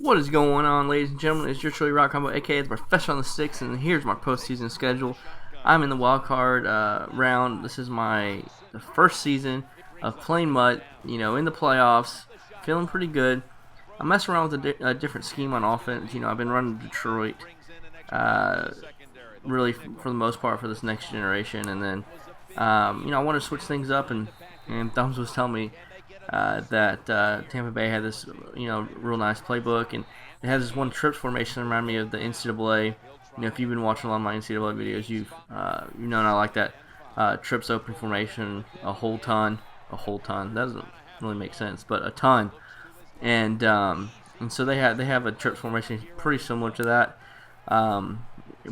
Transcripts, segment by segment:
What is going on, ladies and gentlemen? It's your truly Rock Combo, aka the Professor on the Sticks, and here's my postseason schedule. I'm in the wild card round. This is the first season of playing MUT. In the playoffs, feeling pretty good. I'm messing around with a different scheme on offense. I've been running Detroit, really for the most part for this next generation, and then I want to switch things up. And Thumbs was telling me that Tampa Bay had this, real nice playbook, and it has this one trips formation that reminded me of the NCAA. If you've been watching a lot of my NCAA videos, you know, and I like that trips open formation a whole ton. That doesn't really make sense, but a ton. And so they have a trips formation pretty similar to that,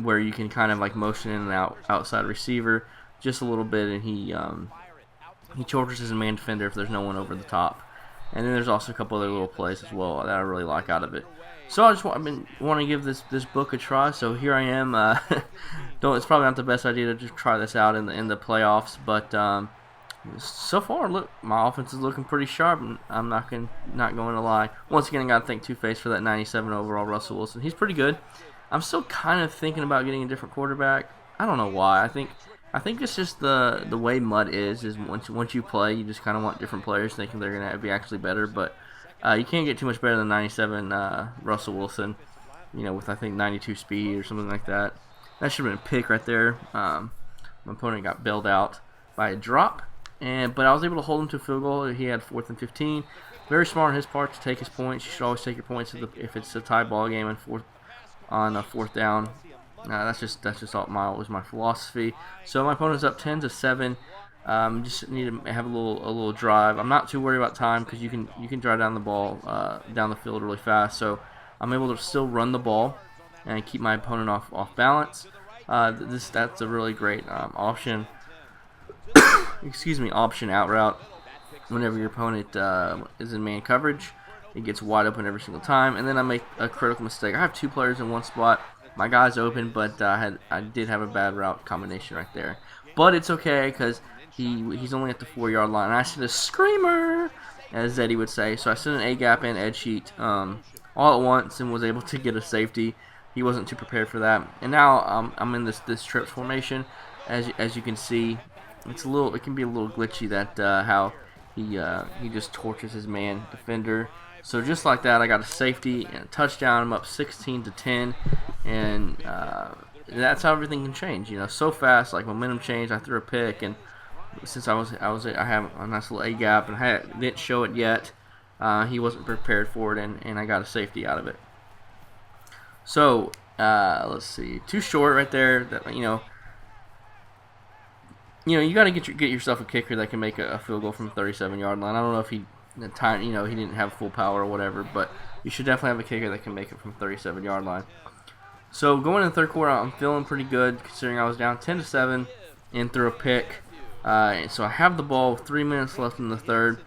where you can kind of like motion in and out outside receiver just a little bit, and he tortures his man defender if there's no one over the top. And then there's also a couple other little plays as well that I really like out of it. So I've been wanting to give this book a try. So here I am. It's probably not the best idea to just try this out in the playoffs, but so far, look, my offense is looking pretty sharp. I'm not going to lie. Once again, I got to thank Two-Face for that 97 overall Russell Wilson. He's pretty good. I'm still kind of thinking about getting a different quarterback. I don't know why. I think it's just the way MUT is once you play, you just kind of want different players, thinking they're going to be actually better. But you can't get too much better than 97 Russell Wilson, with I think 92 speed or something like that. That should have been a pick right there. My opponent got bailed out by a drop, but I was able to hold him to a field goal. He had 4th and 15. Very smart on his part to take his points. You should always take your points if it's a tie ball game on a 4th down. That's just always my philosophy. So my opponent's up 10-7. Just need to have a little drive. I'm not too worried about time because you can drive down the ball down the field really fast. So I'm able to still run the ball and keep my opponent off balance. That's a really great option. Option out route. Whenever your opponent is in man coverage, it gets wide open every single time. And then I make a critical mistake. I have 2 players in one spot. My guy's open, but I did have a bad route combination right there. But it's okay because he's only at the 4-yard line. And I sent a screamer, as Zeddy would say. So I sent an A-gap and edge sheet all at once and was able to get a safety. He wasn't too prepared for that. And now I'm in this trips formation. As you can see, it can be a little glitchy that how he just tortures his man defender. So just like that, I got a safety and a touchdown. I'm up 16-10, and that's how everything can change. So fast, like momentum change. I threw a pick, and since I have a nice little A gap and didn't show it yet, he wasn't prepared for it, and I got a safety out of it. So let's see, too short right there. That you got to get yourself a kicker that can make a field goal from the 37-yard line. I don't know if he didn't have full power or whatever, but you should definitely have a kicker that can make it from the 37-yard line. So going in the third quarter, I'm feeling pretty good considering I was down 10-7 and threw a pick. So I have the ball with 3 minutes left in the third.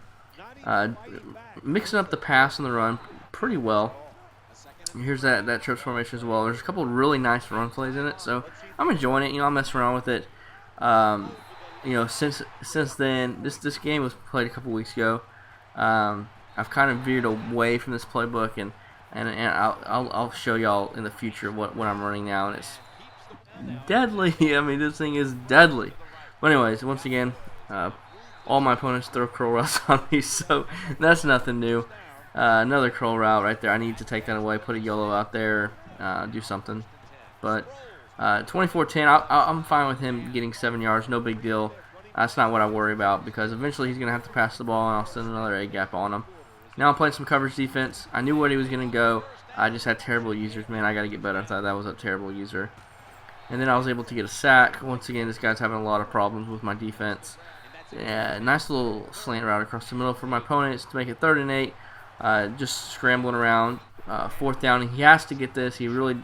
Mixing up the pass and the run pretty well. Here's that trips formation as well. There's a couple of really nice run plays in it, so I'm enjoying it. I'm messing around with it. Since then, this game was played a couple weeks ago. I've kind of veered away from this playbook, and I'll show y'all in the future what I'm running now, and it's deadly. I mean, this thing is deadly. But anyways, once again, all my opponents throw curl routes on me, so that's nothing new. Another curl route right there. I need to take that away, put a YOLO out there, do something. But 24-10, I'm fine with him getting 7 yards, no big deal. That's not what I worry about because eventually he's going to have to pass the ball, and I'll send another A-gap on him. Now I'm playing some coverage defense. I knew where he was going to go. I just had terrible users. Man, I got to get better. I thought that was a terrible user. And then I was able to get a sack. Once again, this guy's having a lot of problems with my defense. Yeah, nice little slant route across the middle for my opponents to make it 3rd and 8. Just scrambling around. 4th down, and he has to get this. He really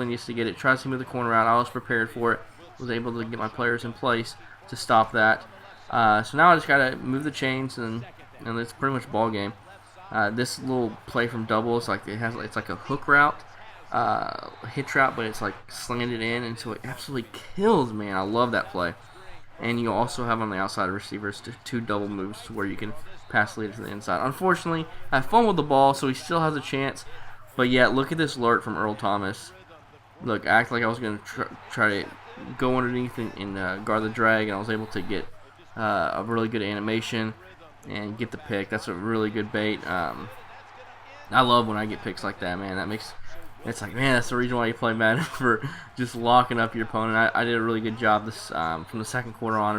needs to get it. Tries to move the corner out. I was prepared for it. Was able to get my players in place to stop that. So now I just gotta move the chains, and it's pretty much ball game. This little play from double is it's like a hook route, hitch route, but it's like slanted in, and so it absolutely kills, man. I love that play. And you also have on the outside receivers 2 double moves to where you can pass lead to the inside. Unfortunately, I fumbled the ball, so he still has a chance. But yeah, look at this alert from Earl Thomas. Look, act like I was going to try to go underneath and guard the drag, and I was able to get a really good animation and get the pick. That's a really good bait. I love when I get picks like that, man. It's like, man, that's the reason why you play Madden, for just locking up your opponent. I did a really good job this from the second quarter on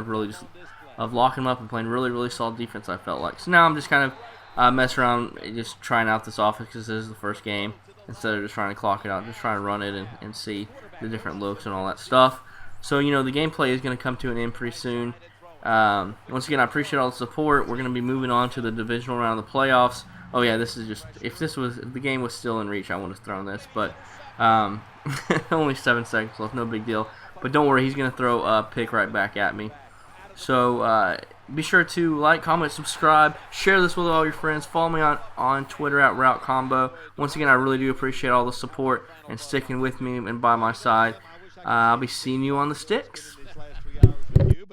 of locking them up and playing really, really solid defense, I felt like. So now I'm just kind of messing around, just trying out this offense because this is the first game. Instead of just trying to clock it out, just trying to run it and see the different looks and all that stuff. So, the gameplay is going to come to an end pretty soon. Once again, I appreciate all the support. We're going to be moving on to the divisional round of the playoffs. Oh yeah, this is just, if the game was still in reach, I would have thrown this, but only 7 seconds left, no big deal. But don't worry, he's going to throw a pick right back at me. So be sure to like, comment, subscribe, share this with all your friends. Follow me on Twitter at RouteCombo. Once again, I really do appreciate all the support and sticking with me and by my side. I'll be seeing you on the sticks.